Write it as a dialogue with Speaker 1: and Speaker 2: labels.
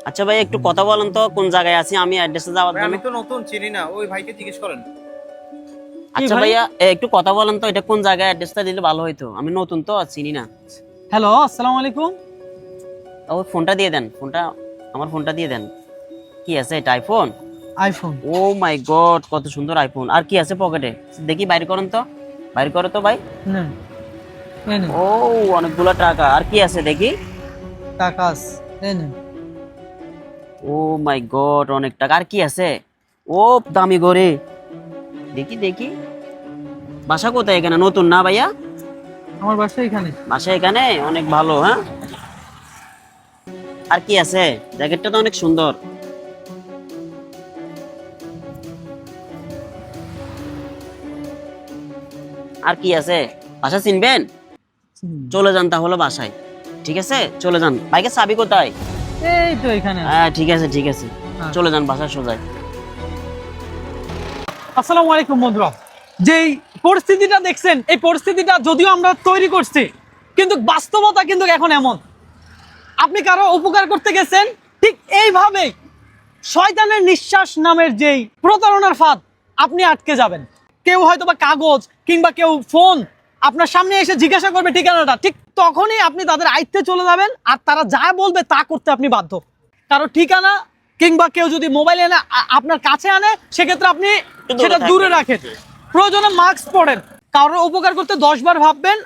Speaker 1: আচ্ছা ভাই একটু কথা বলেন তো কোন জায়গায় আছি আমি অ্যাড্রেসে যাওয়ার
Speaker 2: ভাই
Speaker 1: জন্য।
Speaker 2: আমি তো নতুন চিনি না, ওই ভাইকে জিজ্ঞেস করেন।
Speaker 1: আচ্ছা
Speaker 3: ভাই?
Speaker 1: ভাইয়া একটু কথা বলেন তো এটা কোন জায়গায়, অ্যাড্রেসটা দিলে ভালো হইতো, আমি নতুন তো চিনি না।
Speaker 3: হ্যালো, আসসালামু আলাইকুম।
Speaker 1: ওই ফোনটা দিয়ে দেন, ফোনটা আমার ফোনটা দিয়ে দেন। কি আছে এটা, আইফোন?
Speaker 3: আইফোন।
Speaker 1: ও মাই গড, কত সুন্দর আইফোন। আর কি আছে পকেটে দেখি, বাইর করেন তো, বাইর করো তো ভাই।
Speaker 3: নেন, এই নেন
Speaker 1: ও অনেকগুলো টাকা। আর কি আছে দেখি।
Speaker 3: টাকা আছে, এই নেন।
Speaker 1: ও মাই গড, অনেক টাকা। আর কি আছে? ও দামি ঘড়ি। দেখি দেখি। বাসা কোথায়? এখানে নতুন না ভাইয়া?
Speaker 3: আমার বাসা এখানে।
Speaker 1: বাসা এখানে, অনেক ভালো। হ্যাঁ, আর কি আছে? জ্যাকেটটা তো অনেক সুন্দর। আর কি আছে? বাসা চিনবেন? চলে যান তাহলে বাসায়। ঠিক আছে, চলে যান। বাইকের চাবি কোথায়?
Speaker 3: এই তো এখানে আছে।
Speaker 1: হ্যাঁ ঠিক আছে ঠিক আছে,
Speaker 3: হ্যাঁ।
Speaker 1: চলে যান বাসায় সোজাই।
Speaker 3: আসসালামু আলাইকুম বন্ধুরা। যেই পরিস্থিতিটা দেখছেন, এই পরিস্থিতিটা যদিও আমরা তৈরি করছি, কিন্তু বাস্তবতা কিন্তু এখন এমন। আপনি কারো উপকার করতে গেছেন, ঠিক এইভাবে শয়তানের নিঃশ্বাস নামের যেই প্রতারণার ফাঁদ, আপনি আটকে যাবেন। কেউ হয়তো বা কাগজ কিংবা কেউ ফোন আপনার সামনে এসে জিজ্ঞাসা করবে ঠিকানাটা, ঠিক তখনই আপনি তাদের আয়ত্তে চলে যাবেন, আর তারা যা বলবে তা করতে আপনি বাধ্য। কারো ঠিকানা কিংবা কেউ যদি মোবাইল এনে আপনার কাছে আনে, সেক্ষেত্রে আপনি
Speaker 1: দূরে
Speaker 3: সেটা
Speaker 1: থাকবেন।
Speaker 3: দূরে রাখেন। প্রয়োজনে মাস্ক পরেন। কারোর উপকার করতে 10 বার ভাববেন।